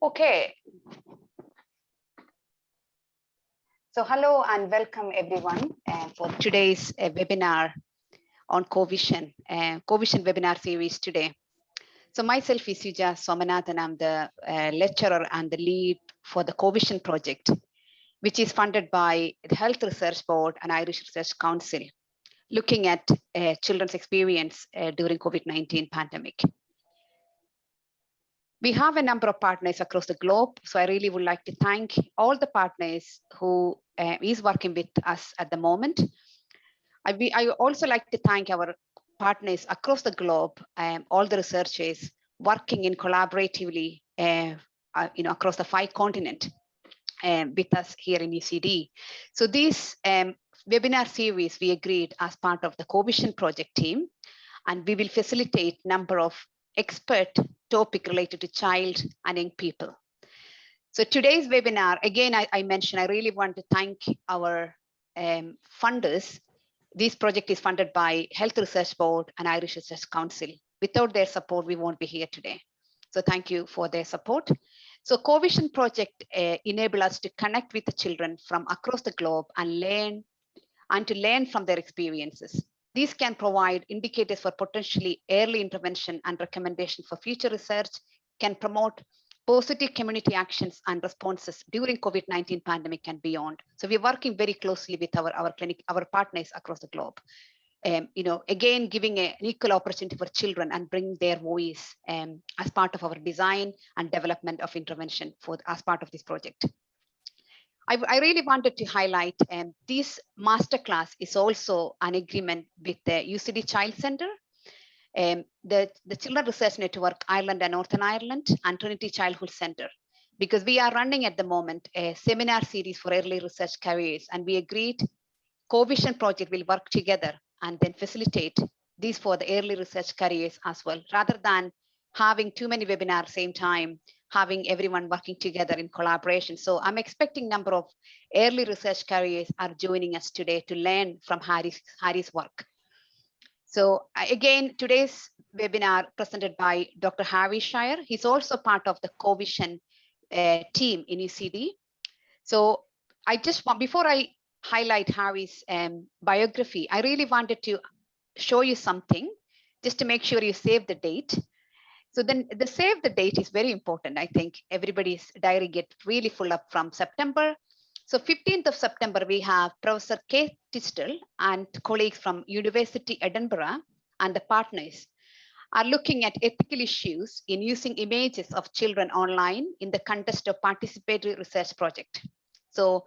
Okay. So hello and welcome everyone for today's webinar on COVISION, COVISION webinar series today. So myself is Suja Somanath and I'm the lecturer and the lead for the COVISION project, which is funded by the Health Research Board and Irish Research Council, looking at children's experience during COVID-19 pandemic. We have a number of partners across the globe, so I really would like to thank all the partners who is working with us at the moment. I also like to thank our partners across the globe, all the researchers working in collaboratively, across the 5 continents with us here in UCD. So this webinar series we agreed as part of the COVISION project team, and we will facilitate number of expert topic related to child and young people. So today's webinar, again, I mentioned, I really want to thank our funders. This project is funded by Health Research Board and Irish Research Council. Without their support, we won't be here today. So thank you for their support. So COVISION project enable us to connect with the children from across the globe and learn from their experiences. These can provide indicators for potentially early intervention and recommendation for future research, can promote positive community actions and responses during COVID-19 pandemic and beyond. So we're working very closely with our partners across the globe. Again, giving an equal opportunity for children and bring their voice as part of our design and development of intervention as part of this project. I really wanted to highlight this masterclass is also an agreement with the UCD Child Center, the Children Research Network Ireland and Northern Ireland, and Trinity Childhood Center, because we are running at the moment a seminar series for early research careers, and we agreed COVISION project will work together and then facilitate these for the early research careers as well, rather than having too many webinars same time, having everyone working together in collaboration. So I'm expecting number of early research careers are joining us today to learn from Harry's work. So again, today's webinar presented by Dr. Harry Shier. He's also part of the COVISION team in UCD. So I just want, before I highlight Harry's biography, I really wanted to show you something just to make sure you save the date. So then the save the date is very important. I think everybody's diary get really full up from September. So 15th of September, we have Professor Kate Tistel and colleagues from University Edinburgh and the partners are looking at ethical issues in using images of children online in the context of participatory research project. So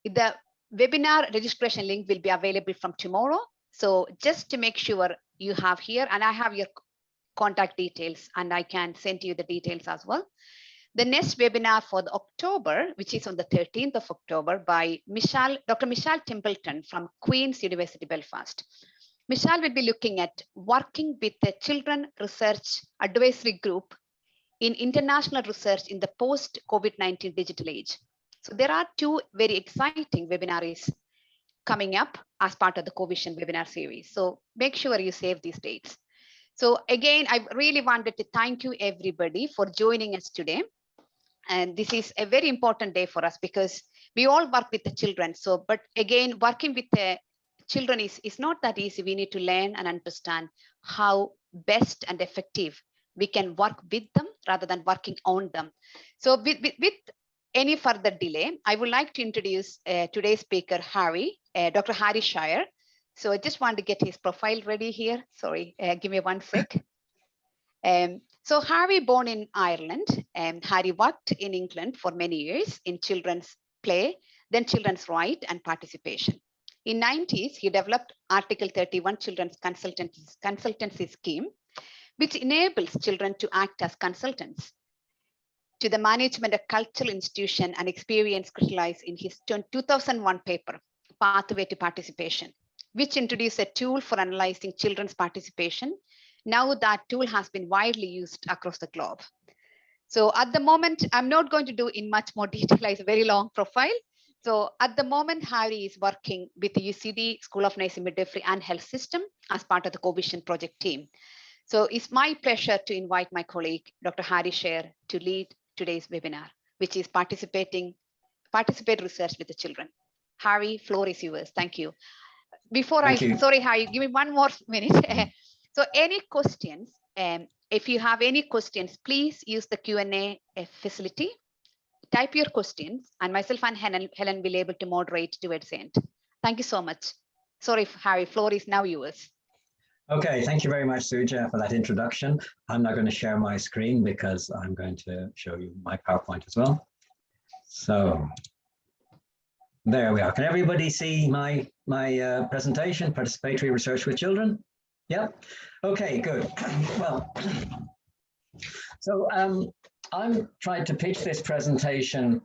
the webinar registration link will be available from tomorrow. So just to make sure you have here, and I have your contact details and I can send you the details as well. The next webinar for the October, which is on the 13th of October by Dr. Michelle Templeton from Queen's University Belfast. Michelle will be looking at working with the Children Research Advisory Group in international research in the post-COVID-19 digital age. So there are 2 very exciting webinars coming up as part of the COVISION webinar series. So make sure you save these dates. So again, I really wanted to thank you everybody for joining us today. And this is a very important day for us because we all work with the children. So, but again, working with the children is not that easy. We need to learn and understand how best and effective we can work with them rather than working on them. So with any further delay, I would like to introduce today's speaker, Harry, Dr. Harry Shier. So I just want to get his profile ready here. Sorry, give me 1 sec. So Harry born in Ireland, and Harry worked in England for many years in children's play, then children's right and participation. In 90s, he developed Article 31 Children's Consultancy Scheme, which enables children to act as consultants to the management of cultural institution and experience crystallized in his 2001 paper, Pathway to Participation, which introduced a tool for analyzing children's participation. Now that tool has been widely used across the globe. So at the moment, I'm not going to do in much more detail, it's a very long profile. So at the moment, Harry is working with the UCD School of Nursing, Midwifery and Health System as part of the COVISION project team. So it's my pleasure to invite my colleague, Dr. Harry Shier, to lead today's webinar, which is participate research with the children. Harry, floor is yours. Thank you. Sorry, Harry, give me one more minute. So any questions, if you have any questions, please use the Q&A facility. Type your questions, and myself and Helen will be able to moderate towards the end. Thank you so much. Sorry, Harry, floor is now yours. Okay, thank you very much, Suja, for that introduction. I'm now going to share my screen because I'm going to show you my PowerPoint as well. So there we are. Can everybody see my presentation, Participatory Research with Children? Yeah. Okay, good. Well, so I'm trying to pitch this presentation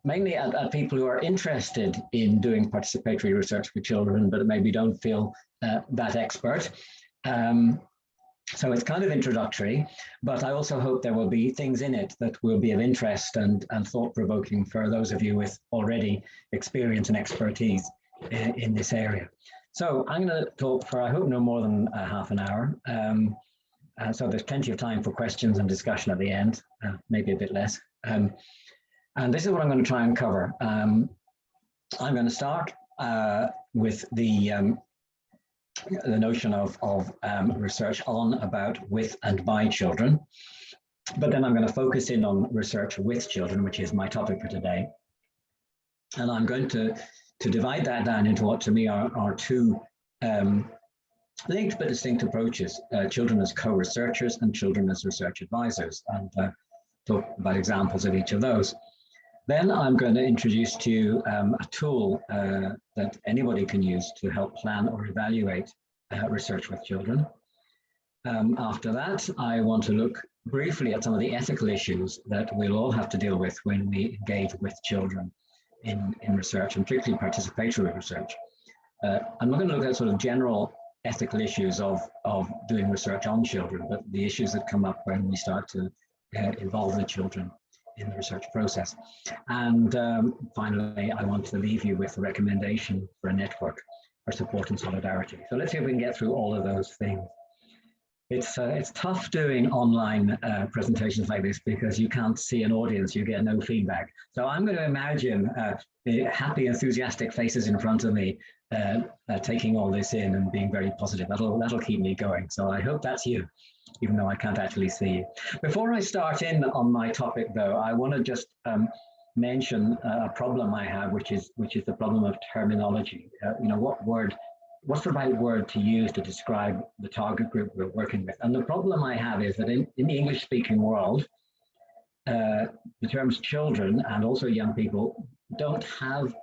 mainly at people who are interested in doing participatory research with children, but maybe don't feel that expert. So it's kind of introductory, but I also hope there will be things in it that will be of interest and thought-provoking for those of you with already experience and expertise in this area. So I'm going to talk for, I hope, no more than half an hour. So there's plenty of time for questions and discussion at the end, maybe a bit less. And this is what I'm going to try and cover. I'm going to start with the notion of research on, about, with, and by children. But then I'm going to focus in on research with children, which is my topic for today. And I'm going to divide that down into what to me are two linked but distinct approaches, children as co-researchers and children as research advisors, and talk about examples of each of those. Then I'm going to introduce to you a tool that anybody can use to help plan or evaluate research with children. After that, I want to look briefly at some of the ethical issues that we'll all have to deal with when we engage with children in research, and particularly participatory research. I'm not going to look at sort of general ethical issues of doing research on children, but the issues that come up when we start to involve the children in the research process. And finally, I want to leave you with a recommendation for a network for support and solidarity. So let's see if we can get through all of those things. It's tough doing online presentations like this because you can't see an audience, you get no feedback. So I'm going to imagine the happy, enthusiastic faces in front of me taking all this in and being very positive. That'll keep me going. So I hope that's you, even though I can't actually see you. Before I start in on my topic, though, I want to just mention a problem I have, which is the problem of terminology. You know, what's the right word to use to describe the target group we're working with? And the problem I have is that in the English-speaking world, the terms children and also young people don't have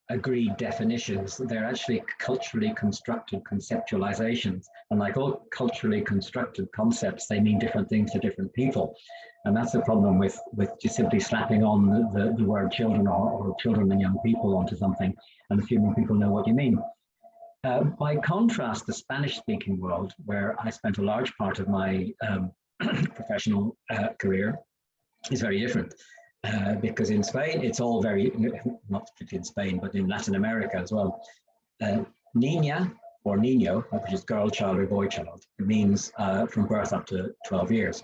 agreed definitions. They're actually culturally constructed conceptualizations. And like all culturally constructed concepts, they mean different things to different people. And that's the problem with just simply slapping on the word children or children and young people onto something and assuming people know what you mean. By contrast, the Spanish-speaking world, where I spent a large part of my professional career, is very different. Because in Spain, it's all very, not particularly in Spain, but in Latin America as well. Niña or niño, which is girl child or boy child, means from birth up to 12 years.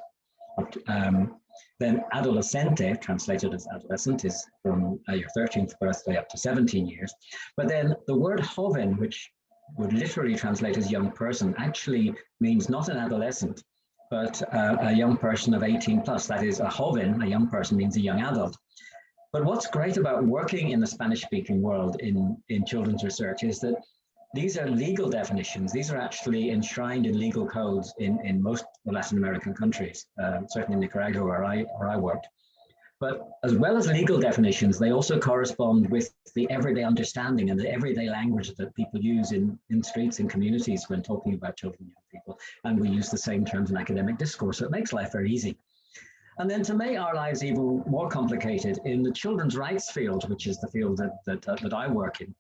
Then adolescente, translated as adolescent, is from your 13th birthday up to 17 years. But then the word joven, which would literally translate as young person, actually means not an adolescent, but a young person of 18 plus. That is, a joven, a young person, means a young adult. But what's great about working in the Spanish-speaking world in children's research is that these are legal definitions. These are actually enshrined in legal codes in most Latin American countries, certainly in Nicaragua where I worked. But as well as legal definitions, they also correspond with the everyday understanding and the everyday language that people use in streets and communities when talking about children and young people. And we use the same terms in academic discourse, so it makes life very easy. And then to make our lives even more complicated, in the children's rights field, which is the field that I work in,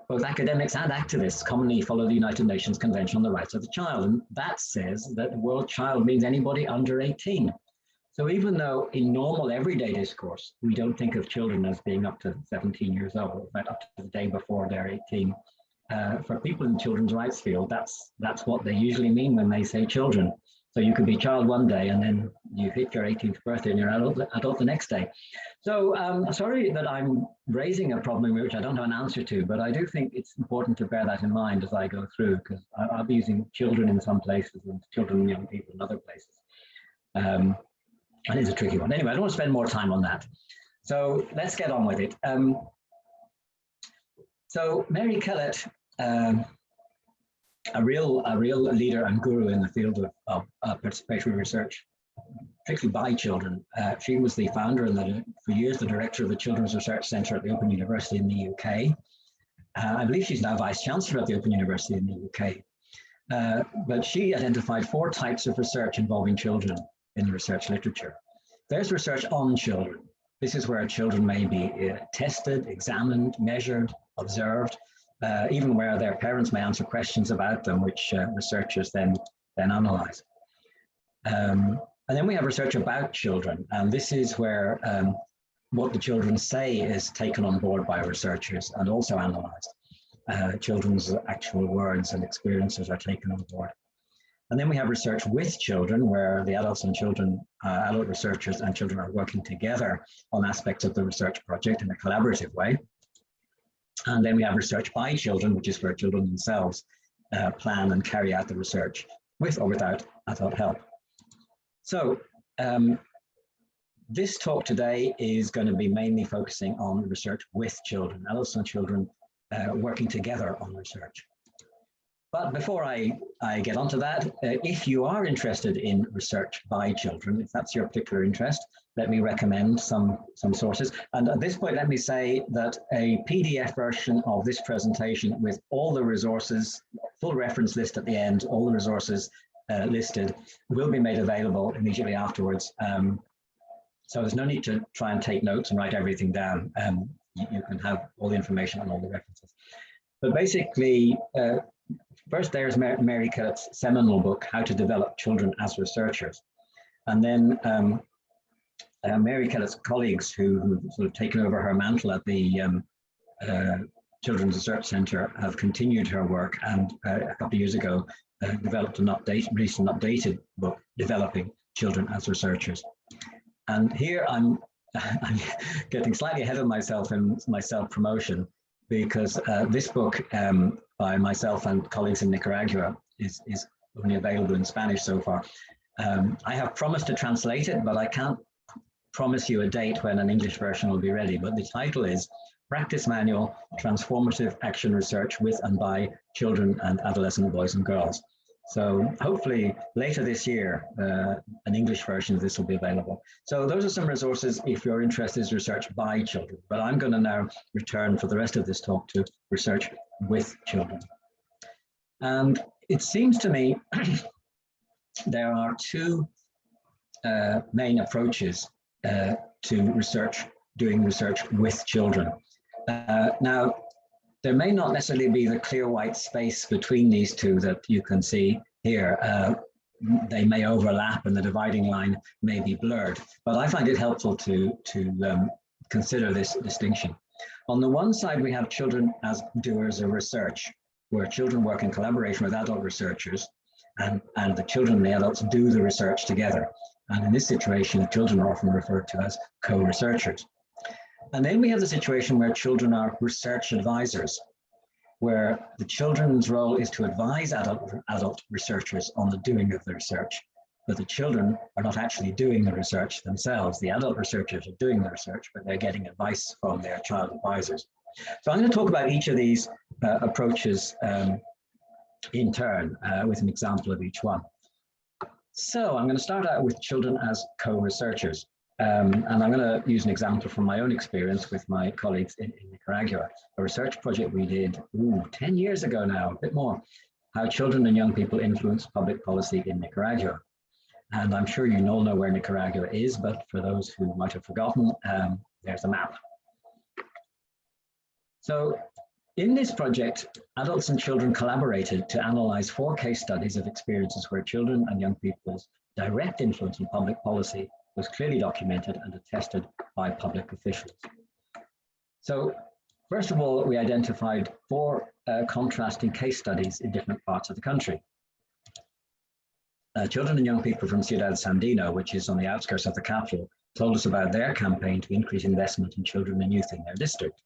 both academics and activists commonly follow the United Nations Convention on the Rights of the Child. And that says that the word child means anybody under 18. So even though in normal everyday discourse, we don't think of children as being up to 17 years old, but up to the day before they're 18, for people in the children's rights field, that's what they usually mean when they say children. So you could be child one day and then you hit your 18th birthday and you're adult the next day. So sorry that I'm raising a problem which I don't have an answer to, but I do think it's important to bear that in mind as I go through, because I'll be using children in some places and children and young people in other places. And it's a tricky one. Anyway, I don't want to spend more time on that. So let's get on with it. So Mary Kellett, a real leader and guru in the field of participatory research, particularly by children. She was the founder and for years the director of the Children's Research Centre at the Open University in the UK. I believe she's now Vice Chancellor at the Open University in the UK. But she identified 4 types of research involving children in the research literature. There's research on children. This is where children may be tested, examined, measured, observed, even where their parents may answer questions about them, which researchers then analyze. And then we have research about children, and this is where what the children say is taken on board by researchers and also analyzed. Children's actual words and experiences are taken on board. And then we have research with children, where the adults and children, adult researchers and children are working together on aspects of the research project in a collaborative way. And then we have research by children, which is where children themselves plan and carry out the research with or without adult help. So this talk today is going to be mainly focusing on research with children, adults and children working together on research. But before I get onto that, if you are interested in research by children, if that's your particular interest, let me recommend some sources. And at this point, let me say that a PDF version of this presentation with all the resources, full reference list at the end, all the resources listed, will be made available immediately afterwards. So there's no need to try and take notes and write everything down. You can have all the information on all the references. But basically, first there's Mary Kellett's seminal book, How to Develop Children as Researchers. And then Mary Kellett's colleagues who sort of taken over her mantle at the Children's Research Centre have continued her work, and a couple of years ago developed an recent updated book, Developing Children as Researchers. And here I'm getting slightly ahead of myself in my self-promotion, because this book by myself and colleagues in Nicaragua is only available in Spanish so far. I have promised to translate it, but I can't promise you a date when an English version will be ready. But the title is Practice Manual, Transformative Action Research with and by Children and Adolescent Boys and Girls. So hopefully later this year, an English version of this will be available. So those are some resources if your interest is research by children. But I'm going to now return for the rest of this talk to research with children. And it seems to me there are 2 main approaches to doing research with children. Now, there may not necessarily be the clear white space between these 2 that you can see here. They may overlap and the dividing line may be blurred, but I find it helpful to consider this distinction. On the one side, we have children as doers of research, where children work in collaboration with adult researchers, and the children and the adults do the research together. And in this situation, children are often referred to as co-researchers. And then we have the situation where children are research advisors, where the children's role is to advise adult researchers on the doing of the research, but the children are not actually doing the research themselves. The adult researchers are doing the research, but they're getting advice from their child advisors. So I'm going to talk about each of these approaches in turn with an example of each one. So I'm going to start out with children as co-researchers. And I'm going to use an example from my own experience with my colleagues in Nicaragua, a research project we did 10 years ago now, a bit more, how children and young people influence public policy in Nicaragua. And I'm sure you all know where Nicaragua is, but for those who might have forgotten, there's a map. So in this project, adults and children collaborated to analyze 4 case studies of experiences where children and young people's direct influence on public policy was clearly documented and attested by public officials. So First of all, we identified 4 contrasting case studies in different parts of the country. Children and young people from Ciudad Sandino, which is on the outskirts of the capital, told us about their campaign to increase investment in children and youth in their district.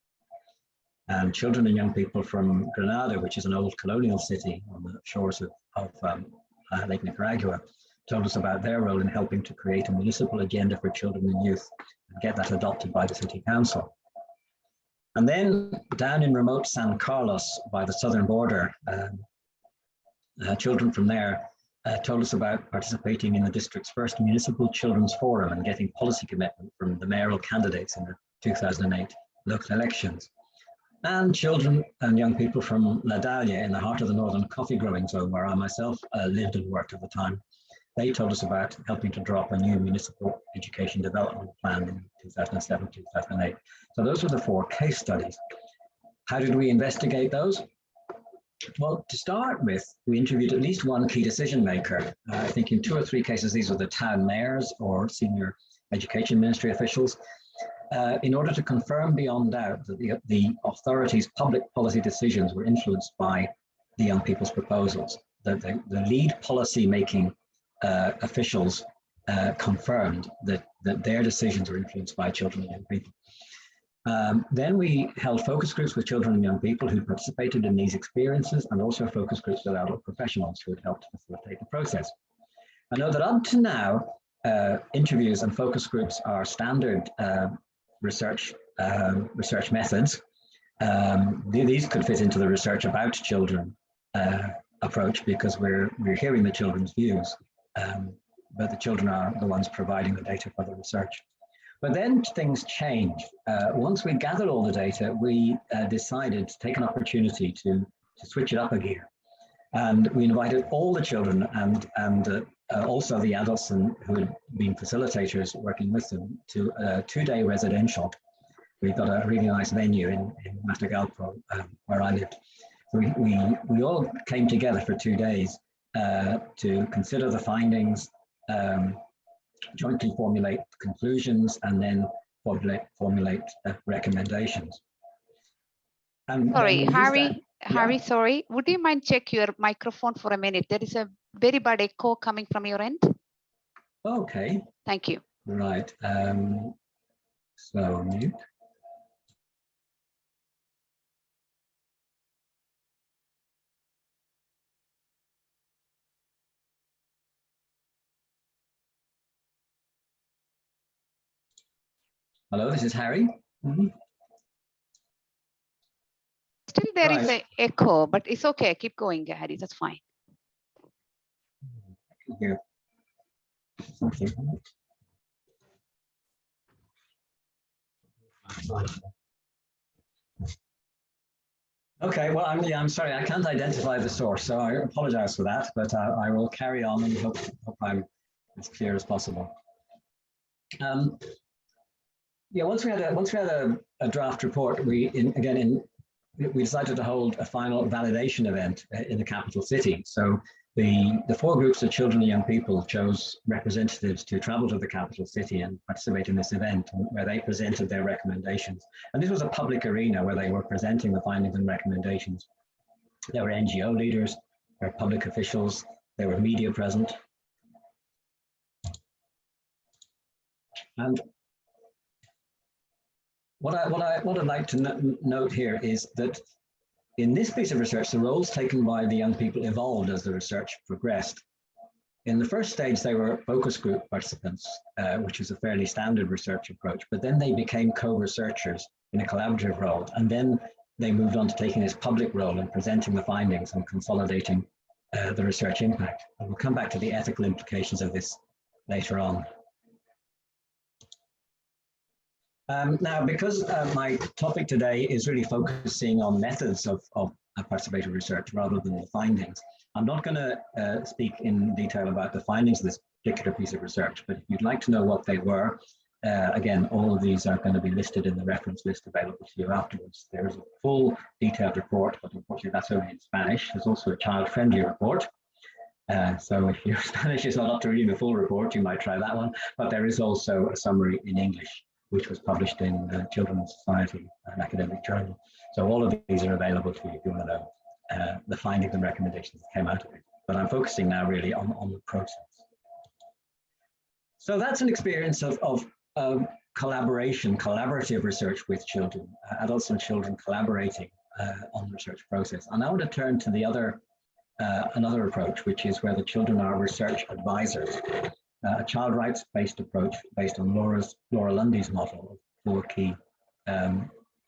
And children and young people from Granada, which is an old colonial city on the shores of Lake Nicaragua, told us about their role in helping to create a municipal agenda for children and youth and get that adopted by the city council. And then down in remote San Carlos by the southern border, children from there told us about participating in the district's first municipal children's forum and getting policy commitment from the mayoral candidates in the 2008 local elections. And children and young people from La Dalia in the heart of the northern coffee growing zone, where I myself lived and worked at the time, they told us about helping to draw up a new municipal education development plan in 2007, 2008. So those were the 4 case studies. How did we investigate those? Well, to start with, we interviewed at least one key decision maker. I think in 2 or 3 cases, these were the town mayors or senior education ministry officials, in order to confirm beyond doubt that the authorities' public policy decisions were influenced by the young people's proposals. That the lead policy making officials confirmed that their decisions were influenced by children and young people. Then we held focus groups with children and young people who participated in these experiences, and also focus groups with adult professionals who had helped facilitate the process. I know that up to now, interviews and focus groups are standard research methods. These could fit into the research about children approach, because we're hearing the children's views, but the children are the ones providing the data for the research. But then things changed. Once we gathered all the data, we decided to take an opportunity to switch it up a gear. And we invited all the children and also the adults who had been facilitators working with them to a 2-day residential. We got a really nice venue in Matagalpa, where I lived. So we all came together for 2 days to consider the findings, jointly formulate conclusions, and then formulate recommendations. And sorry, Harry, sorry. Would you mind check your microphone for a minute? There is a very bad echo coming from your end. Okay. Thank you. Right. So mute. Hello, this is Harry. Still there is an echo, but it's okay. Keep going, Harry. That's fine. Yeah. Okay, well, I'm sorry, I can't identify the source, so I apologize for that, but I will carry on and hope I'm as clear as possible. Yeah, once we had a draft report, we decided to hold a final validation event in the capital city. So the 4 groups of children and young people chose representatives to travel to the capital city and participate in this event, where they presented their recommendations. And this was a public arena where they were presenting the findings and recommendations. There were NGO leaders, there were public officials, there were media present. And what I'd like to note here is that in this piece of research, the roles taken by the young people evolved as the research progressed. In the first stage, they were focus group participants, which is a fairly standard research approach, but then they became co-researchers in a collaborative role. And then they moved on to taking this public role and presenting the findings and consolidating the research impact. And we'll come back to the ethical implications of this later on. Now, because my topic today is really focusing on methods of participatory research rather than the findings, I'm not going to speak in detail about the findings of this particular piece of research, but if you'd like to know what they were, again, all of these are going to be listed in the reference list available to you afterwards. There's a full detailed report, but unfortunately that's only in Spanish. There's also a child-friendly report. So if your Spanish is not up to reading the full report, you might try that one, but there is also a summary in English which was published in Children's Society, an academic journal. So all of these are available to you if you want to know the findings and recommendations that came out of it. But I'm focusing now really on the process. So that's an experience of collaboration, collaborative research with children, adults and children collaborating on the research process. And I want to turn to the other, another approach, which is where the children are research advisors, a child rights-based approach based on Laura Lundy's model of 4 key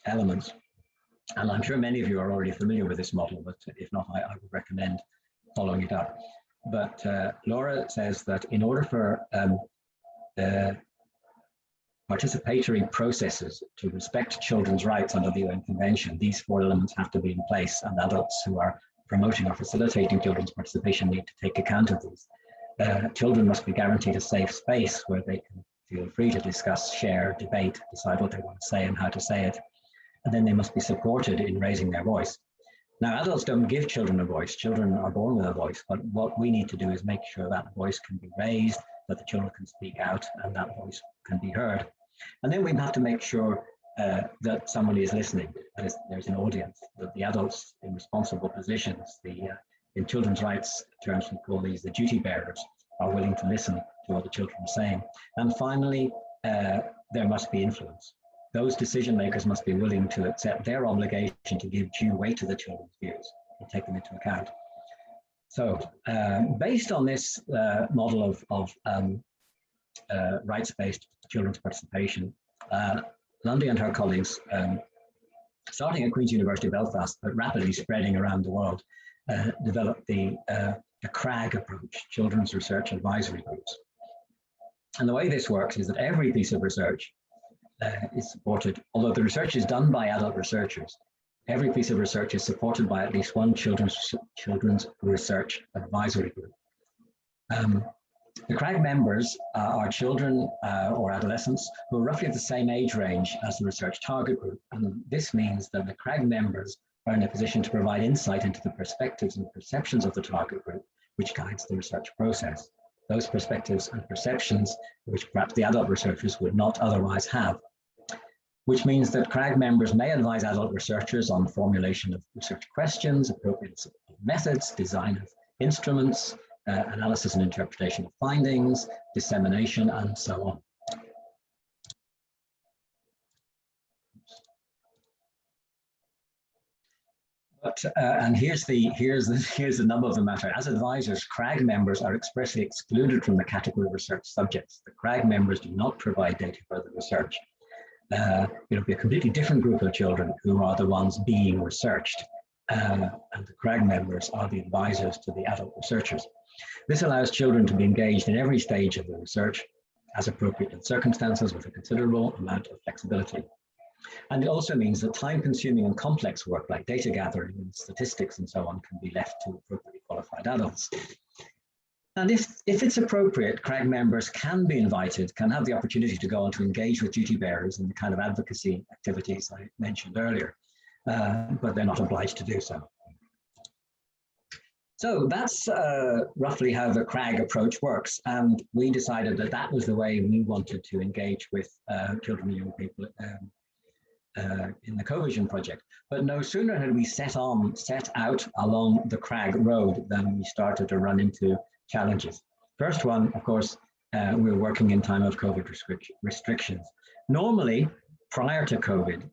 elements. And I'm sure many of you are already familiar with this model, but if not, I would recommend following it up. But Laura says that in order for participatory processes to respect children's rights under the UN Convention, these 4 elements have to be in place, and adults who are promoting or facilitating children's participation need to take account of these. Children must be guaranteed a safe space where they can feel free to discuss, share, debate, decide what they want to say and how to say it. And then they must be supported in raising their voice. Now, adults don't give children a voice. Children are born with a voice, but what we need to do is make sure that voice can be raised, that the children can speak out, and that voice can be heard. And then we have to make sure that somebody is listening, that there's an audience, that the adults in responsible positions, in children's rights terms, we call these the duty bearers, are willing to listen to what the children are saying. And finally, there must be influence. Those decision makers must be willing to accept their obligation to give due weight to the children's views and take them into account. So based on this model of rights-based children's participation, Lundy and her colleagues, starting at Queen's University Belfast, but rapidly spreading around the world, developed the CRAG approach, Children's Research Advisory Groups. And the way this works is that every piece of research is supported, although the research is done by adult researchers, every piece of research is supported by at least one children's research advisory group. The CRAG members are children or adolescents who are roughly at the same age range as the research target group. And this means that the CRAG members are in a position to provide insight into the perspectives and perceptions of the target group, which guides the research process. Those perspectives and perceptions, which perhaps the adult researchers would not otherwise have, which means that CRAG members may advise adult researchers on formulation of research questions, appropriate methods, design of instruments, analysis and interpretation of findings, dissemination, and so on. But and here's the nub of the matter. As advisors, CRAG members are expressly excluded from the category of research subjects. The CRAG members do not provide data for the research. It'll be a completely different group of children who are the ones being researched, and the CRAG members are the advisors to the adult researchers. This allows children to be engaged in every stage of the research as appropriate in circumstances with a considerable amount of flexibility. And it also means that time-consuming and complex work like data gathering and statistics and so on can be left to appropriately qualified adults. And if it's appropriate, CRAG members can be invited, can have the opportunity to go on to engage with duty bearers in the kind of advocacy activities I mentioned earlier, but they're not obliged to do so. So that's roughly how the CRAG approach works. And we decided that that was the way we wanted to engage with children and young people in the COVISION project. But no sooner had we set out along the CRAG road than we started to run into challenges. First one, of course, we were working in time of COVID restrictions. Normally, prior to COVID,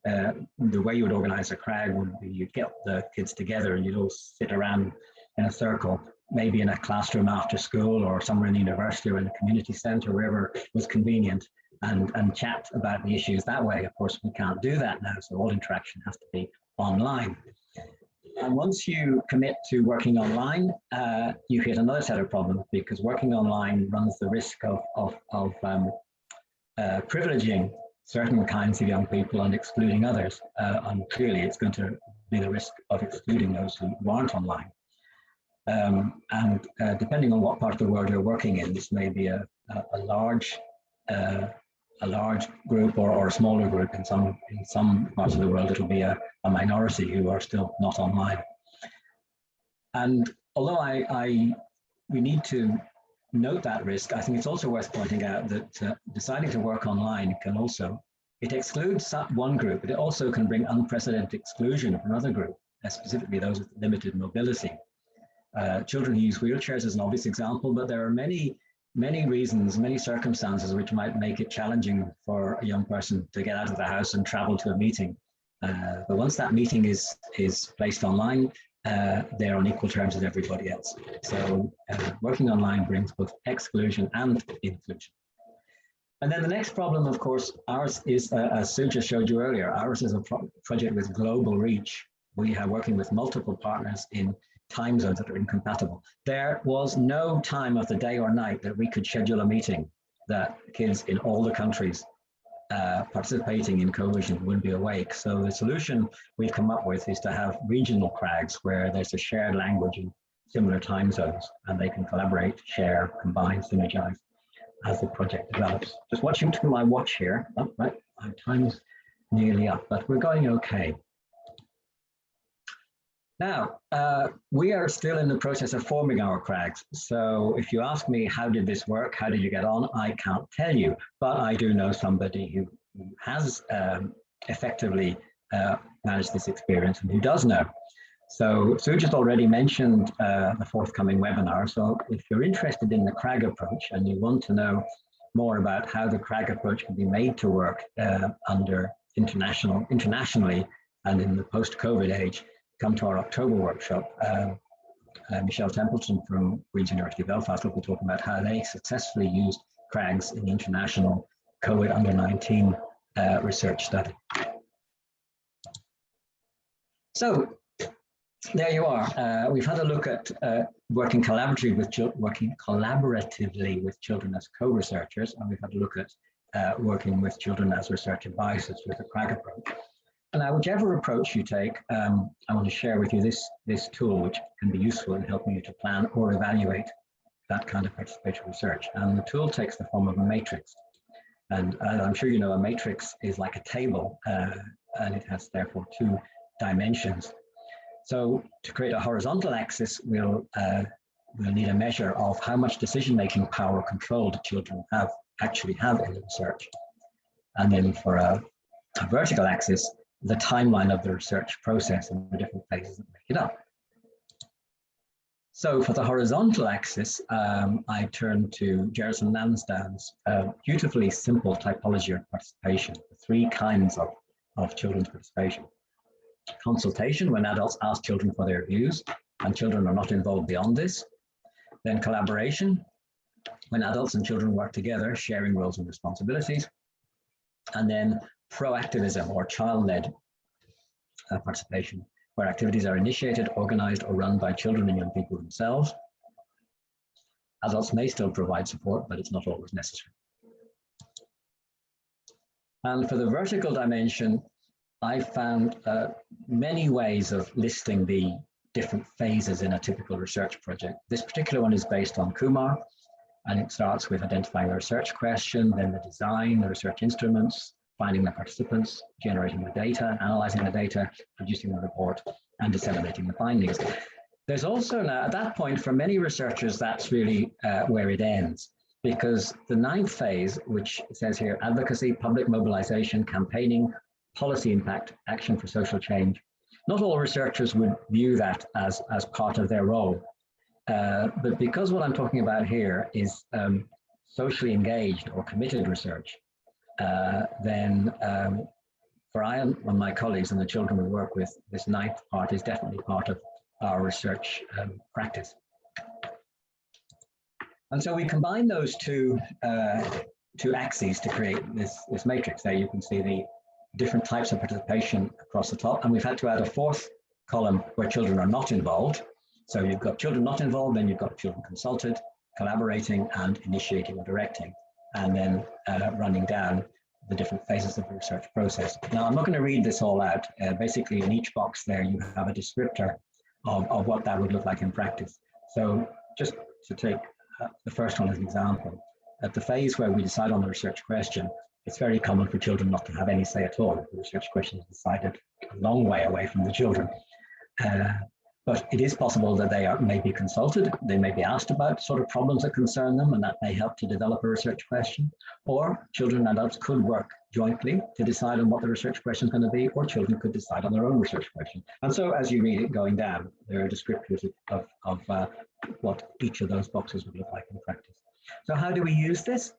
the way you would organize a CRAG would be you'd get the kids together and you'd all sit around in a circle, maybe in a classroom after school or somewhere in the university or in a community center, wherever was convenient, and chat about the issues that way. Of course, we can't do that now, so all interaction has to be online. And once you commit to working online, you hit another set of problems, because working online runs the risk of privileging certain kinds of young people and excluding others. And clearly, it's going to be the risk of excluding those who aren't online. Depending on what part of the world you're working in, this may be a large group or a smaller group. In some parts of the world, it'll be a minority who are still not online. And although we need to note that risk, I think it's also worth pointing out that deciding to work online can also It excludes one group, but it also can bring unprecedented exclusion of another group, specifically those with limited mobility. Children who use wheelchairs is an obvious example, but there are many reasons, many circumstances which might make it challenging for a young person to get out of the house and travel to a meeting. But once that meeting is placed online, they're on equal terms with everybody else. So working online brings both exclusion and inclusion. And then the next problem, of course, ours is, as Sue just showed you earlier, ours is a project with global reach. We are working with multiple partners in time zones that are incompatible. There was no time of the day or night that we could schedule a meeting that kids in all the countries participating in COVISION would be awake. So the solution we've come up with is to have regional CRAGs where there's a shared language in similar time zones, and they can collaborate, share, combine, synergize as the project develops. Just watching to my watch here. Oh, right, my time's nearly up, but we're going okay. Now, we are still in the process of forming our CRAGs. So if you ask me, how did this work? How did you get on? I can't tell you, but I do know somebody who has effectively managed this experience and who does know. So Sue just already mentioned the forthcoming webinar. So if you're interested in the CRAG approach and you want to know more about how the CRAG approach can be made to work under internationally and in the post-COVID age, come to our October workshop. Michelle Templeton from Queen's University Belfast will be talking about how they successfully used CRAGs in the international COVID under 19 research study. So there you are. We've had a look at working collaboratively with children as co-researchers, and we've had a look at working with children as research advisors with the CRAG approach. And now, whichever approach you take, I want to share with you this tool, which can be useful in helping you to plan or evaluate that kind of participatory research. And the tool takes the form of a matrix. And I'm sure you know a matrix is like a table, and it has therefore 2 dimensions. So to create a horizontal axis, we'll need a measure of how much decision-making power or control the children actually have in the research. And then for a vertical axis, the timeline of the research process and the different phases that make it up. So for the horizontal axis, I turn to Gerson Lansdowne's beautifully simple typology of participation, the 3 kinds of children's participation. Consultation, when adults ask children for their views and children are not involved beyond this. Then collaboration, when adults and children work together, sharing roles and responsibilities. And then proactivism or child-led participation, where activities are initiated, organized, or run by children and young people themselves. Adults may still provide support, but it's not always necessary. And for the vertical dimension, I found many ways of listing the different phases in a typical research project. This particular one is based on Kumar, and it starts with identifying the research question, then the design, the research instruments, finding the participants, generating the data, analyzing the data, producing the report, and disseminating the findings. There's also now, at that point, for many researchers, that's really where it ends, because the 9th phase, which says here, advocacy, public mobilization, campaigning, policy impact, action for social change. Not all researchers would view that as part of their role. But because what I'm talking about here is socially engaged or committed research, then for I and my colleagues and the children we work with, this 9th part is definitely part of our research practice. And so we combine those two axes to create this matrix. There you can see the different types of participation across the top, and we've had to add a 4th column where children are not involved. So you've got children not involved, then you've got children consulted, collaborating, and initiating or directing, and then running down the different phases of the research process. Now, I'm not going to read this all out. Basically, in each box there, you have a descriptor of what that would look like in practice. So just to take the first one as an example, at the phase where we decide on the research question, it's very common for children not to have any say at all. The research question is decided a long way away from the children. But it is possible that they may be consulted, they may be asked about sort of problems that concern them, and that may help to develop a research question. Or children and adults could work jointly to decide on what the research question is going to be, or children could decide on their own research question. And so as you read it going down, there are descriptors of what each of those boxes would look like in practice. So how do we use this?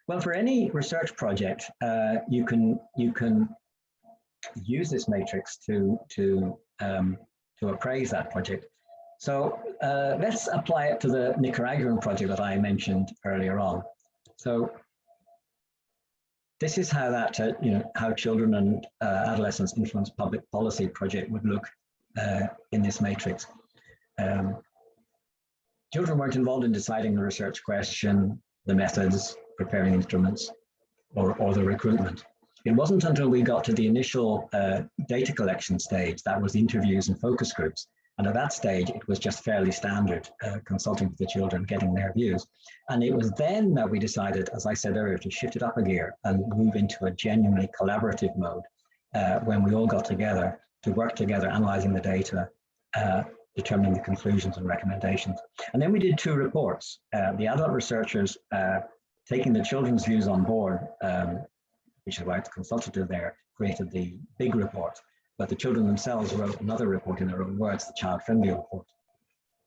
Well, for any research project, you can use this matrix to appraise that project. So let's apply it to the Nicaraguan project that I mentioned earlier on. So this is how that, how children and adolescents influence public policy project would look in this matrix. Children weren't involved in deciding the research question, the methods, preparing instruments, or the recruitment. It wasn't until we got to the initial data collection stage, that was interviews and focus groups. And at that stage, it was just fairly standard consulting with the children, getting their views. And it was then that we decided, as I said earlier, to shift it up a gear and move into a genuinely collaborative mode when we all got together to work together, analyzing the data, determining the conclusions and recommendations. And then we did 2 reports. The adult researchers taking the children's views on board, which is why it's consultative there, created the big report. But the children themselves wrote another report in their own words, the child-friendly report.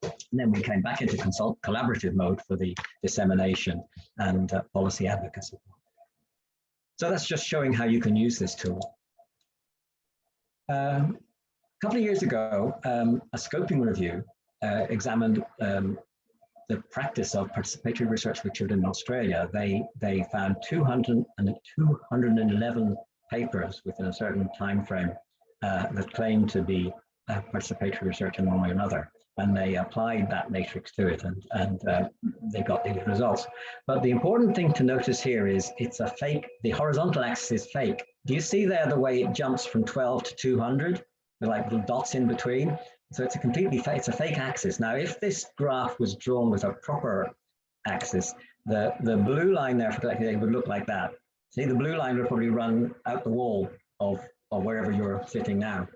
And then we came back into collaborative mode for the dissemination and policy advocacy. So that's just showing how you can use this tool. A couple of years ago, a scoping review examined the practice of participatory research with children in Australia. They found 211 papers within a certain time frame that claimed to be participatory research in one way or another. And they applied that matrix to it, and they got these results. But the important thing to notice here is it's a fake, the horizontal axis is fake. Do you see there the way it jumps from 12 to 200? With like little dots in between. So it's a completely fake, it's a fake axis. Now, if this graph was drawn with a proper axis, the blue line there for would look like that. See, the blue line would probably run out the wall of wherever you're sitting now.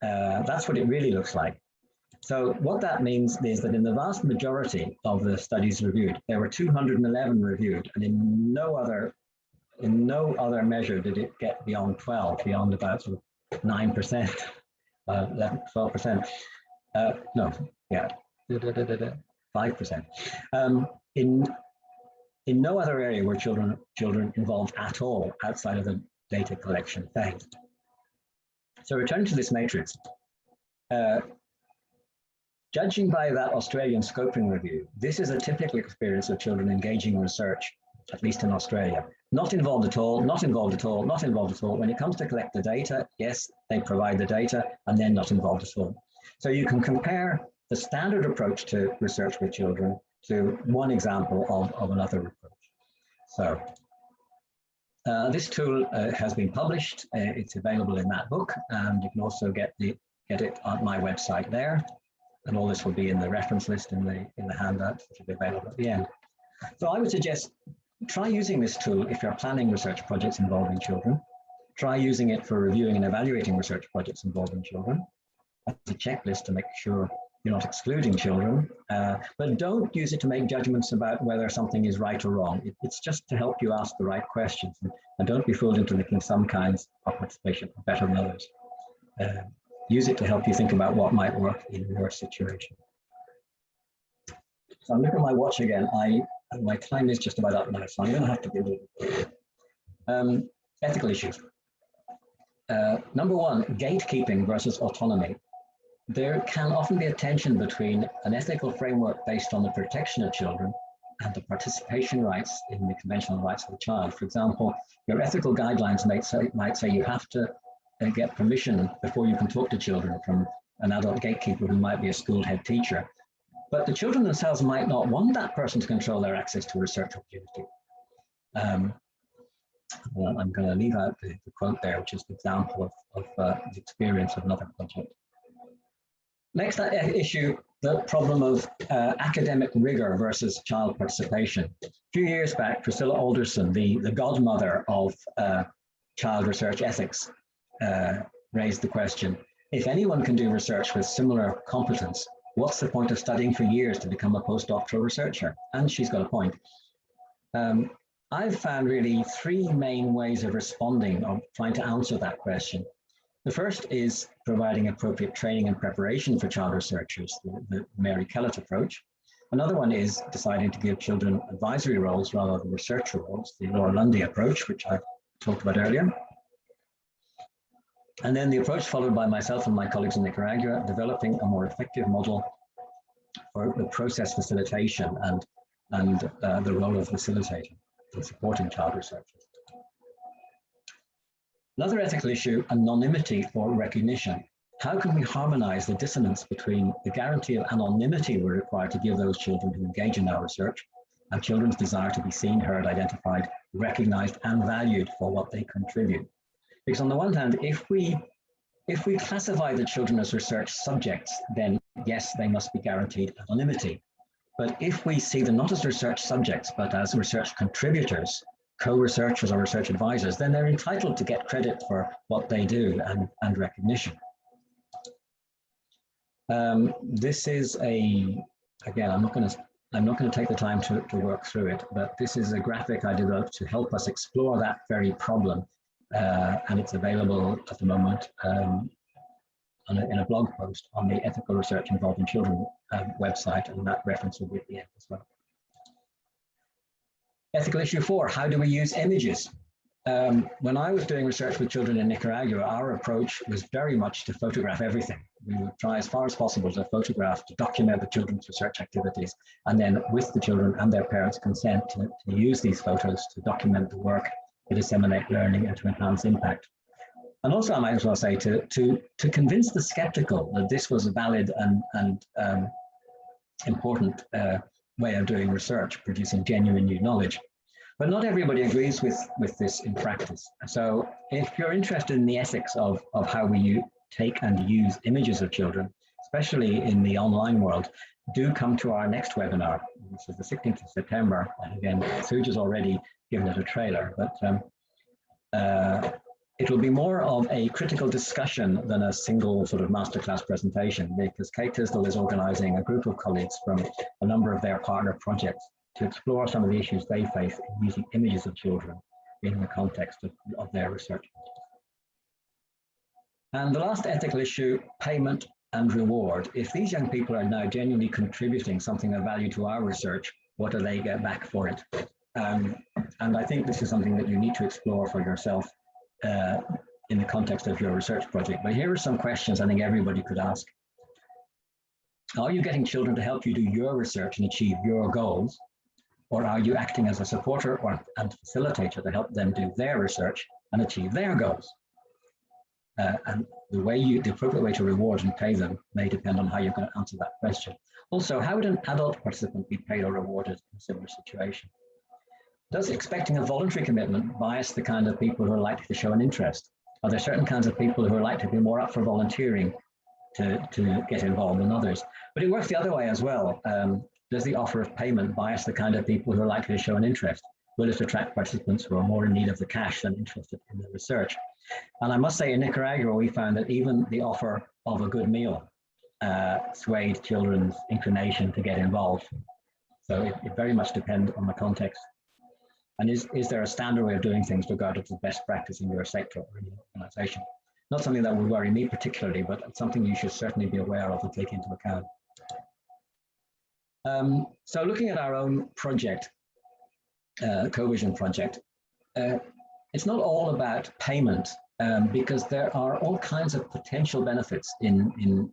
That's what it really looks like. So what that means is that in the vast majority of the studies reviewed, there were 211 reviewed, and in no other measure did it get beyond 12, beyond about sort of 9%, 11, 12%. No, yeah, 5%. In no other area were children involved at all outside of the data collection phase. So returning to this matrix, judging by that Australian scoping review, this is a typical experience of children engaging in research, at least in Australia. Not involved at all, not involved at all, not involved at all. When it comes to collect the data, yes, they provide the data, and then not involved at all. So you can compare the standard approach to research with children to one example of another approach. So this tool has been published. It's available in that book, and you can also get it on my website there. And all this will be in the reference list in the handout, which will be available at the end. So I would suggest try using this tool if you're planning research projects involving children. Try using it for reviewing and evaluating research projects involving children as a checklist to make sure you're not excluding children. But don't use it to make judgments about whether something is right or wrong. It's just to help you ask the right questions, and don't be fooled into thinking some kinds of participation are better than others. Use it to help you think about what might work in your situation. So I'm looking at my watch again. My time is just about up now, so I'm going to have to be a little bit. Ethical issues. Number one, gatekeeping versus autonomy. There can often be a tension between an ethical framework based on the protection of children and the participation rights in the conventional rights of the child. For example, your ethical guidelines might say you have to get permission before you can talk to children from an adult gatekeeper who might be a school head teacher. But the children themselves might not want that person to control their access to research opportunity. Well, I'm going to leave out the quote there, which is an example of the experience of another project. Next issue, the problem of academic rigor versus child participation. A few years back, Priscilla Alderson, the godmother of child research ethics, raised the question, If anyone can do research with similar competence, what's the point of studying for years to become a postdoctoral researcher? And she's got a point. I've found really three main ways of responding, of trying to answer that question. The first is providing appropriate training and preparation for child researchers, the Mary Kellett approach. Another one is deciding to give children advisory roles rather than researcher roles, the Laura Lundy approach, which I talked about earlier. And then the approach followed by myself and my colleagues in Nicaragua, developing a more effective model for the process facilitation and the role of facilitator in supporting child researchers. Another ethical issue, anonymity or recognition. How can we harmonize the dissonance between the guarantee of anonymity we're required to give those children who engage in our research and children's desire to be seen, heard, identified, recognized, and valued for what they contribute? Because on the one hand, if we classify the children as research subjects, then yes, they must be guaranteed anonymity. But if we see them not as research subjects, but as research contributors, co-researchers or research advisors, then they're entitled to get credit for what they do and recognition. This is again, I'm not going to take the time to work through it, but this is a graphic I developed to help us explore that very problem. And it's available at the moment in a blog post on the Ethical Research Involving Children website, and that reference will be at the end as well. Ethical issue 4, how do we use images? When I was doing research with children in Nicaragua, our approach was very much to photograph everything. We would try as far as possible to photograph, to document the children's research activities, and then with the children and their parents' consent to use these photos to document the work, to disseminate learning, and to enhance impact. And also, I might as well say to convince the skeptical that this was a valid and important way of doing research, producing genuine new knowledge. But not everybody agrees with this in practice. So if you're interested in the ethics of how we take and use images of children, especially in the online world, do come to our next webinar. This is the 16th of September. And again, Suj has already given it a trailer, but it will be more of a critical discussion than a single sort of masterclass presentation, because Kate Tisdall is organizing a group of colleagues from a number of their partner projects to explore some of the issues they face in using images of children in the context of their research. And the last ethical issue, payment and reward. If these young people are now genuinely contributing something of value to our research, what do they get back for it? And I think this is something that you need to explore for yourself in the context of your research project. But here are some questions I think everybody could ask. Are you getting children to help you do your research and achieve your goals? Or are you acting as a supporter and facilitator to help them do their research and achieve their goals? And the appropriate way to reward and pay them may depend on how you're going to answer that question. Also, how would an adult participant be paid or rewarded in a similar situation? Does expecting a voluntary commitment bias the kind of people who are likely to show an interest? Are there certain kinds of people who are likely to be more up for volunteering to get involved than others? But it works the other way as well. Does the offer of payment bias the kind of people who are likely to show an interest? Will it attract participants who are more in need of the cash than interested in the research? And I must say, in Nicaragua, we found that even the offer of a good meal swayed children's inclination to get involved. So it very much depends on the context. And is there a standard way of doing things regarded as best practice in your sector or in your organization? Not something that would worry me particularly, but it's something you should certainly be aware of and take into account. So looking at our own project, COVISION project, it's not all about payment because there are all kinds of potential benefits in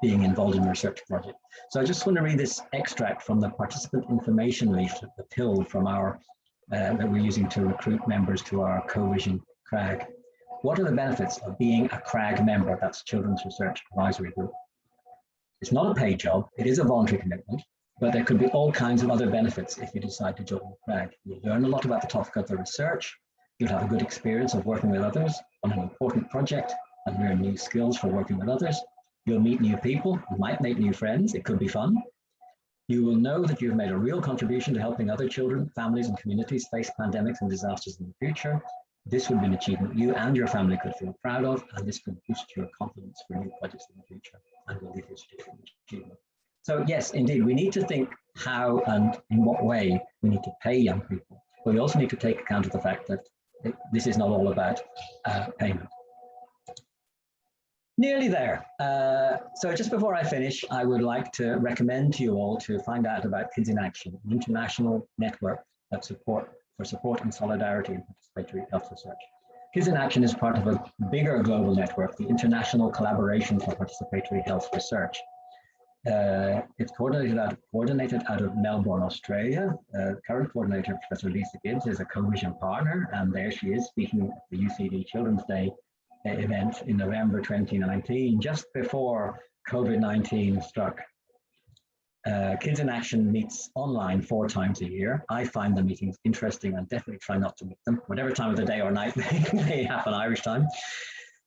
being involved in a research project. So I just want to read this extract from the participant information leaflet, the pill from our that we're using to recruit members to our COVISION CRAG. What are the benefits of being a CRAG member? That's Children's Research Advisory Group. It's not a paid job, it is a voluntary commitment, but there could be all kinds of other benefits if you decide to join the CRAG. You'll learn a lot about the topic of the research, you'll have a good experience of working with others on an important project and learn new skills for working with others. You'll meet new people, you might make new friends, it could be fun. You will know that you've made a real contribution to helping other children, families and communities face pandemics and disasters in the future. this would be an achievement you and your family could feel proud of, and this could boost your confidence for new projects in the future and will lead you to different achievement. So yes, indeed, we need to think how and in what way we need to pay young people, but we also need to take account of the fact that this is not all about payment. Nearly there. So just before I finish, I would like to recommend to you all to find out about Kids in Action, an international network that support and solidarity in participatory health research. Kids in Action is part of a bigger global network, the International Collaboration for Participatory Health Research. It's coordinated out of Melbourne, Australia. Current coordinator, Professor Lisa Gibbs, is a COVISION partner, and there she is speaking at the UCD Children's Day event in November 2019, just before COVID-19 struck. Kids in Action meets online 4 times a year. I find the meetings interesting and definitely try not to miss them, whatever time of the day or night they happen Irish time.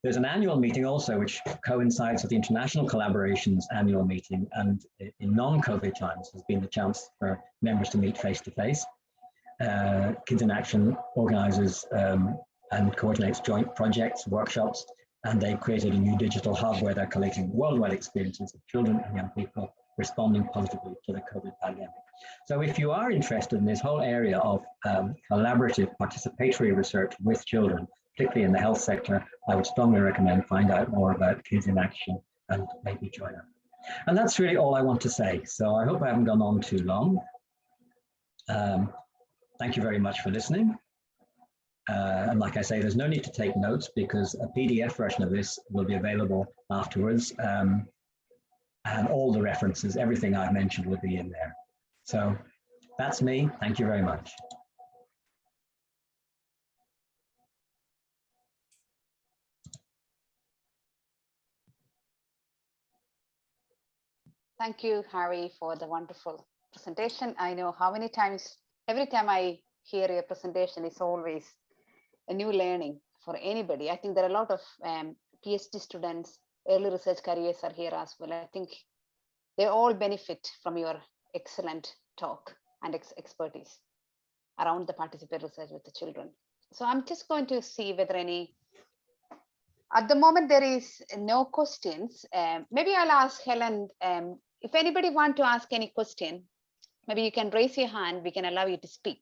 There's an annual meeting also, which coincides with the International Collaboration's annual meeting, and in non-COVID times has been the chance for members to meet face-to-face. Kids in Action organizes and coordinates joint projects, workshops, and they created a new digital hub where they're collecting worldwide experiences of children and young people responding positively to the COVID pandemic. So if you are interested in this whole area of collaborative participatory research with children, particularly in the health sector, I would strongly recommend find out more about Kids in Action and maybe join up. And that's really all I want to say. So I hope I haven't gone on too long. Thank you very much for listening. And like I say, there's no need to take notes because a PDF version of this will be available afterwards. And all the references, everything I've mentioned will be in there. So that's me. Thank you very much. Thank you, Harry, for the wonderful presentation. I know how many times, every time I hear your presentation, it's always a new learning for anybody. I think there are a lot of PhD students, early research careers are here as well. I think they all benefit from your excellent talk and expertise around the participatory research with the children. So I'm just going to see whether at the moment there is no questions. Maybe I'll ask Helen, if anybody want to ask any question, maybe you can raise your hand, we can allow you to speak.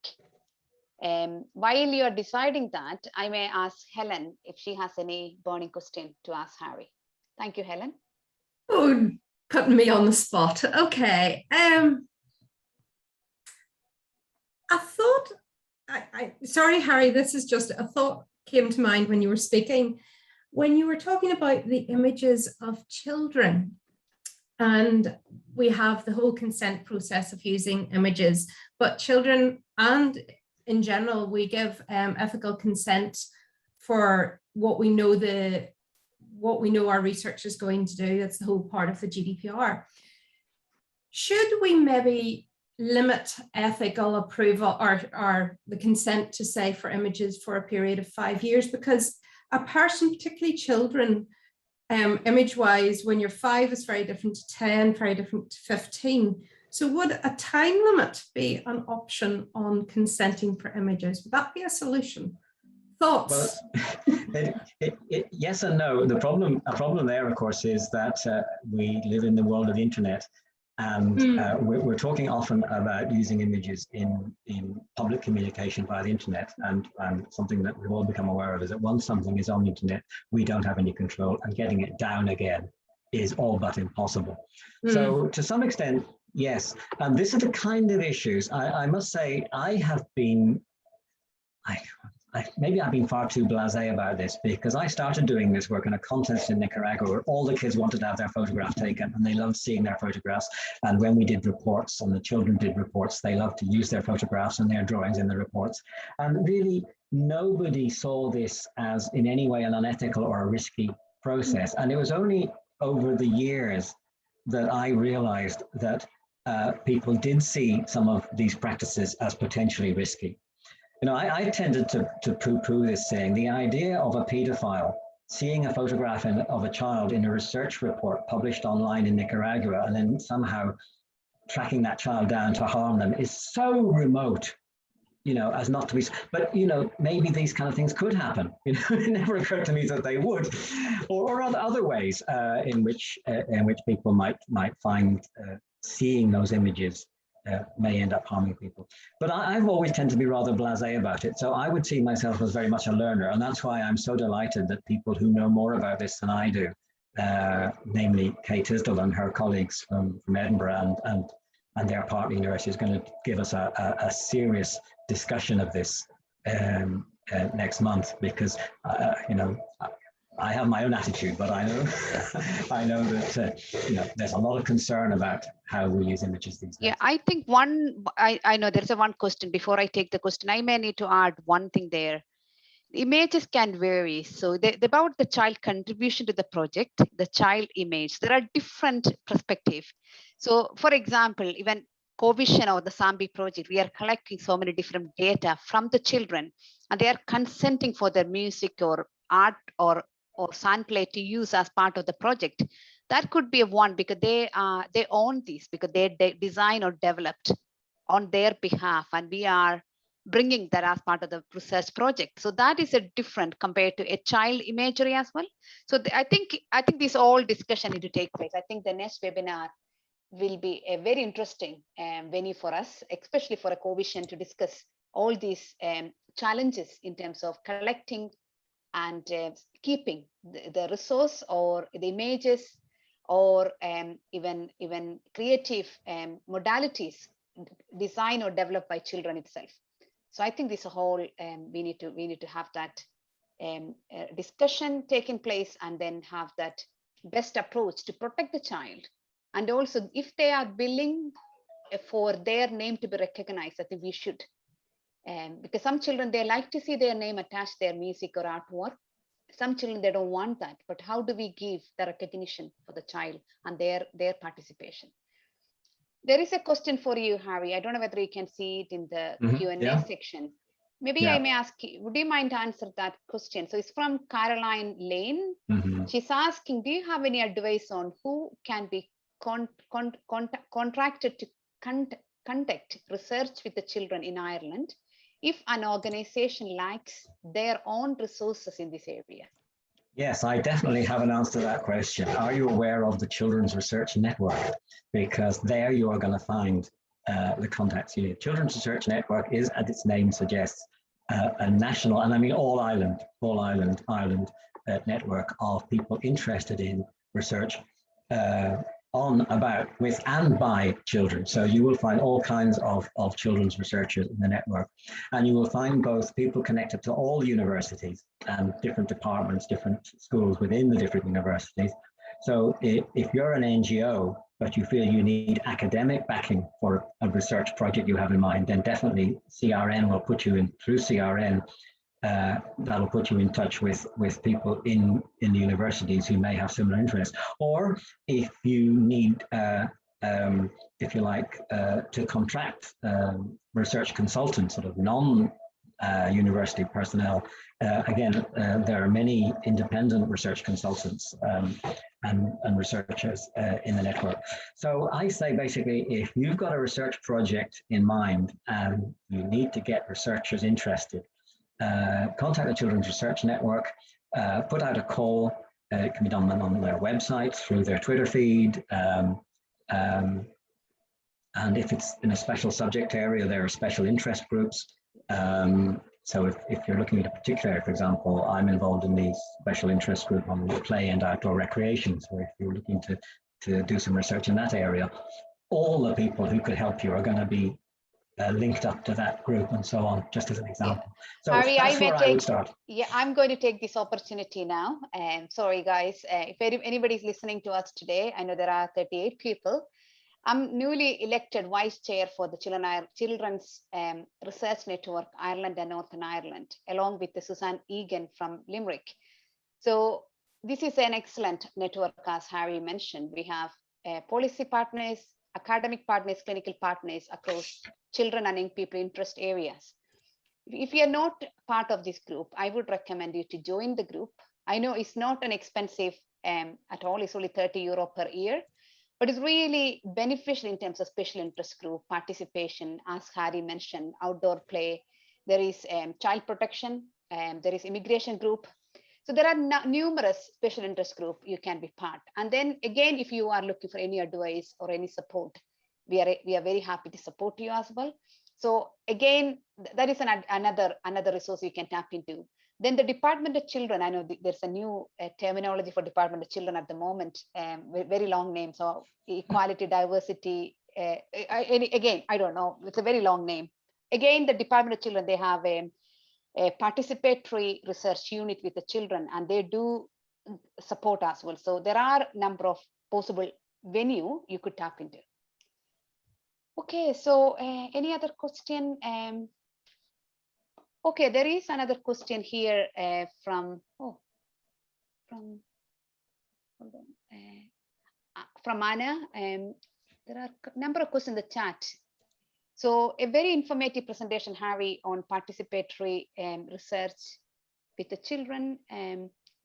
While you're deciding that, I may ask Helen if she has any burning question to ask Harry. Thank you, Helen. Oh, putting me on the spot. Okay. I thought, sorry, Harry, this is just a thought came to mind when you were speaking. When you were talking about the images of children, and we have the whole consent process of using images, but children and in general, we give ethical consent for what we know our research is going to do. That's the whole part of the GDPR. Should we maybe limit ethical approval or the consent to say for images for a period of 5 years? Because a person, particularly children, image-wise, when you're 5 is very different to 10, very different to 15. So would a time limit be an option on consenting for images? Would that be a solution? Thoughts? Well, yes and no. A problem there, of course, is that we live in the world of the internet, and we're talking often about using images in public communication via the internet, and something that we've all become aware of is that once something is on the internet, we don't have any control, and getting it down again is all but impossible. So to some extent, yes, and this is the kind of issues I must say maybe I've been far too blasé about this, because I started doing this work in a contest in Nicaragua where all the kids wanted to have their photograph taken, and they loved seeing their photographs. And when we did reports and the children did reports, they loved to use their photographs and their drawings in the reports. And really, nobody saw this as in any way an unethical or a risky process. And it was only over the years that I realized that people did see some of these practices as potentially risky. You know, I tended to poo-poo this, saying the idea of a paedophile seeing a photograph of a child in a research report published online in Nicaragua and then somehow tracking that child down to harm them is so remote as not to be, but, maybe these kind of things could happen. It never occurred to me that they would, or other ways in which people might find seeing those images may end up harming people. But I've always tended to be rather blasé about it. So I would see myself as very much a learner. And that's why I'm so delighted that people who know more about this than I do, namely Kate Tisdall and her colleagues from Edinburgh and their partner university, is going to give us a serious discussion of this next month, because, I have my own attitude, but I know I know that there's a lot of concern about how we use images these days. Yeah, I think I know there's one question. Before I take the question, I may need to add one thing there. Images can vary. So about the child contribution to the project, the child image, there are different perspectives. So for example, even COVISION or the Sambi project, we are collecting so many different data from the children, and they are consenting for their music or art or soundplay to use as part of the project. That could be one, because they own these, because they design or developed on their behalf, and we are bringing that as part of the research project. So that is a different compared to a child imagery as well. So I think this all discussion need to take place. I think the next webinar will be a very interesting venue for us, especially for a COVISION, to discuss all these challenges in terms of collecting and keeping the resource or the images, or even creative modalities designed or developed by children itself. So I think this whole we need to have that discussion taking place, and then have that best approach to protect the child. And also, if they are willing for their name to be recognized, I think we should. Because some children, they like to see their name attached to their music or artwork. Some children, they don't want that. But how do we give the recognition for the child and their participation? There is a question for you, Harry. I don't know whether you can see it in the Q&A section. Maybe I may ask you, would you mind to answer that question? So it's from Caroline Lane. She's asking, do you have any advice on who can be contracted to conduct research with the children in Ireland if an organization lacks their own resources in this area? Yes, I definitely have an answer to that question. Are you aware of the Children's Research Network? Because there you are going to find the contacts you need. Children's Research Network is, as its name suggests, a national, and I mean all Ireland network of people interested in research on, about, with, and by children. So you will find all kinds of children's researchers in the network, and you will find both people connected to all universities and different departments, different schools within the different universities. So if you're an NGO, but you feel you need academic backing for a research project you have in mind, then definitely CRN will put you in, through CRN, that'll put you in touch with people in the universities who may have similar interests. Or if you need, if you like, to contract research consultants, sort of non-university personnel, again, there are many independent research consultants and researchers in the network. So I say basically, if you've got a research project in mind and you need to get researchers interested, contact the Children's Research Network, put out a call. It can be done on their website, through their Twitter feed. And if it's in a special subject area, there are special interest groups. So if you're looking at a particular area, for example, I'm involved in the special interest group on play and outdoor recreation. So if you're looking to do some research in that area, all the people who could help you are going to be linked up to that group, and so on, just as an example. So Harry, that's where I would start. Yeah, I'm going to take this opportunity now. Sorry, guys, if anybody's listening to us today, I know there are 38 people. I'm newly elected vice chair for the Children's Research Network, Ireland and Northern Ireland, along with the Susan Egan from Limerick. So this is an excellent network, as Harry mentioned. We have policy partners, academic partners, clinical partners across children and young people interest areas. If you are not part of this group, I would recommend you to join the group. I know it's not an expensive at all, it's only €30 per year, but it's really beneficial in terms of special interest group participation, as Harry mentioned, outdoor play, there is child protection, there is immigration group. So there are numerous special interest group you can be part. And then again, if you are looking for any advice or any support, we are very happy to support you as well. So again, that is another resource you can tap into. Then the Department of Children, I know there's a new terminology for Department of Children at the moment, very long name. So equality, diversity, again, I don't know, it's a very long name. Again, the Department of Children, they have a participatory research unit with the children, and they do support as well. So there are a number of possible venue you could tap into. Okay, so any other question? Okay, there is another question here from Anna. There are a number of questions in the chat. So a very informative presentation, Harry, on participatory research with the children.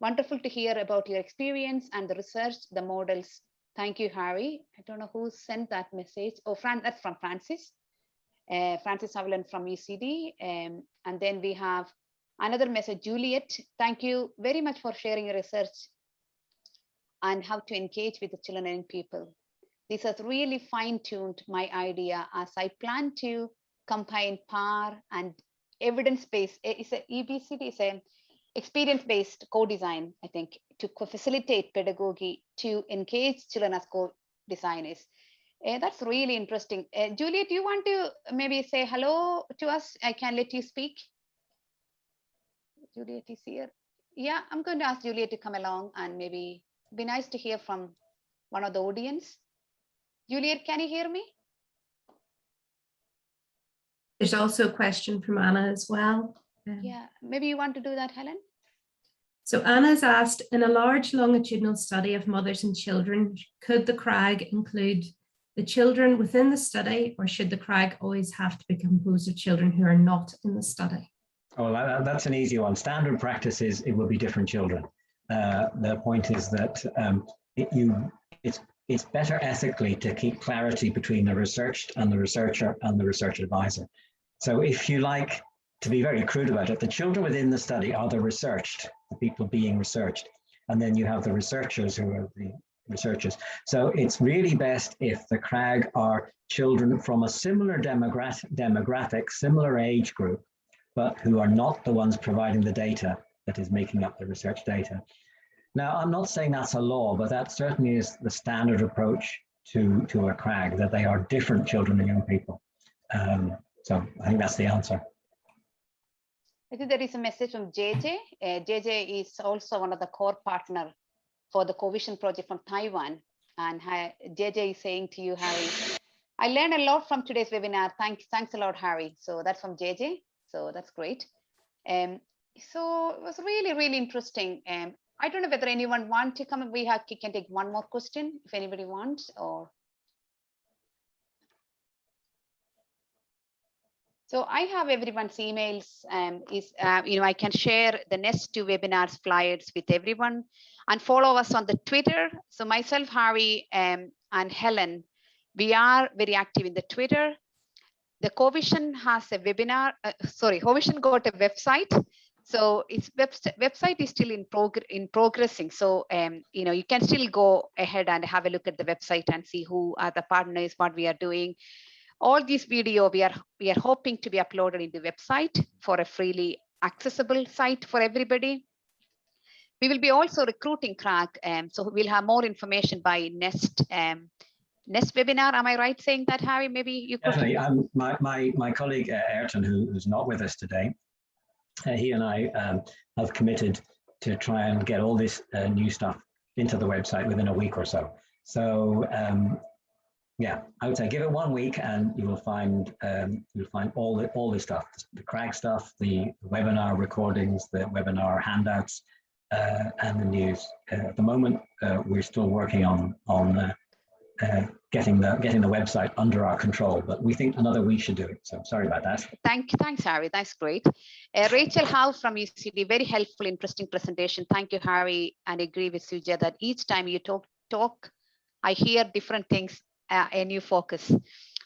Wonderful to hear about your experience and the research, the models. Thank you, Harry. I don't know who sent that message. Oh, that's from Francis. Francis Haviland from UCD. And then we have another message, Juliet. Thank you very much for sharing your research and how to engage with the children and people. This has really fine-tuned my idea as I plan to combine PAR and evidence-based. It's a EBCD, it's a experience-based co-design, I think, to facilitate pedagogy to engage children as co-designers. That's really interesting. Juliet, do you want to maybe say hello to us? I can let you speak. Juliet is here. Yeah, I'm going to ask Juliet to come along, and maybe it'd be nice to hear from one of the audience. Juliet, can you hear me? There's also a question from Anna as well. Yeah, maybe you want to do that, Helen? So Anna's asked, in a large longitudinal study of mothers and children, could the CRAG include the children within the study, or should the CRAG always have to be composed of children who are not in the study? Oh, that's an easy one. Standard practice is it will be different children. The point is that it's better ethically to keep clarity between the researched and the researcher and the research advisor. So if you like to be very crude about it, the children within the study are the researched, the people being researched, and then you have the researchers who are the researchers. So it's really best if the CRAG are children from a similar demographic, similar age group, but who are not the ones providing the data that is making up the research data. Now, I'm not saying that's a law, but that certainly is the standard approach to a CRAG, that they are different children and young people. So I think that's the answer. I think there is a message from JJ. JJ is also one of the core partner for the COVISION project from Taiwan. And JJ is saying to you, Harry, I learned a lot from today's webinar. Thanks a lot, Harry. So that's from JJ. So that's great. So it was really, really interesting. I don't know whether anyone wants to come. We can take one more question if anybody wants, or. So I have everyone's emails. I can share the next 2 webinars flyers with everyone, and follow us on the Twitter. So myself, Harry, and Helen, we are very active in the Twitter. The COVISION has a webinar. COVISION got a website. So its website is still in progressing. So you can still go ahead and have a look at the website and see who are the partners, what we are doing. All these video we are hoping to be uploaded in the website for a freely accessible site for everybody. We will be also recruiting CRAG, so we'll have more information by next webinar. Am I right saying that, Harry? Maybe you could. Definitely. My colleague Ayrton, who's not with us today, he and I have committed to try and get all this new stuff into the website within a week or so. So yeah, I would say give it 1 week and you will find all this stuff, the CRAG stuff, the webinar recordings, the webinar handouts, and the news. At the moment, we're still working on getting the website under our control, but we think another week should do it. So sorry about that. Thanks, Harry. That's great. Rachel Howe from UCD, very helpful, interesting presentation. Thank you, Harry. And I agree with Sujay that each time you talk, I hear different things, a new focus.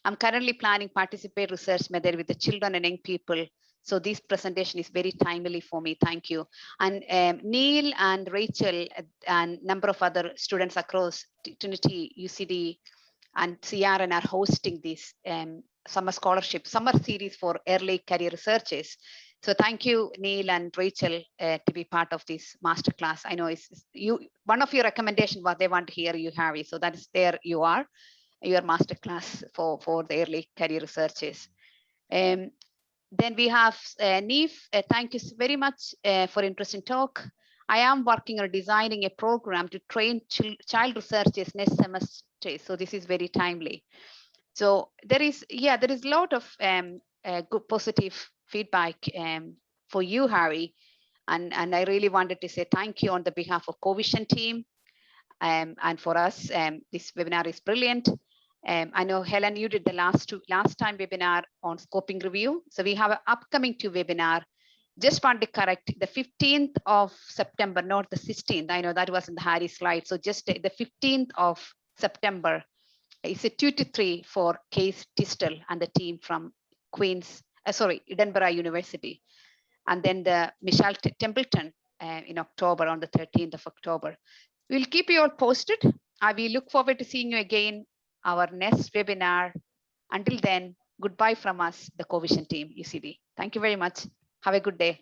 I'm currently planning participate research method with the children and young people So this presentation is very timely for me. Thank you. And Neil and Rachel and number of other students across Trinity, UCD, and CRN are hosting this summer series for early career researchers. So thank you, Neil and Rachel, to be part of this masterclass. I know it's one of your recommendations was they want to hear you, Harry. So that is there you are, your masterclass for the early career researchers. Then we have Neve. Thank you very much for interesting talk. I am working on designing a program to train child researchers next semester. So this is very timely. So there is a lot of good positive feedback for you, Harry. And I really wanted to say thank you on the behalf of COVISION team. And for us, this webinar is brilliant. I know, Helen, you did the last time webinar on scoping review. So we have an upcoming 2 webinar. Just want to correct the 15th of September, not the 16th. I know that was in the Harry slide. So just the 15th of September. It's a 2 to 3 for Case Tistel and the team from Edinburgh University. And then the Michelle Templeton in October, on the 13th of October. We'll keep you all posted. I will look forward to seeing you again, our next webinar. Until then, goodbye from us, the COVISION team, UCD. Thank you very much. Have a good day.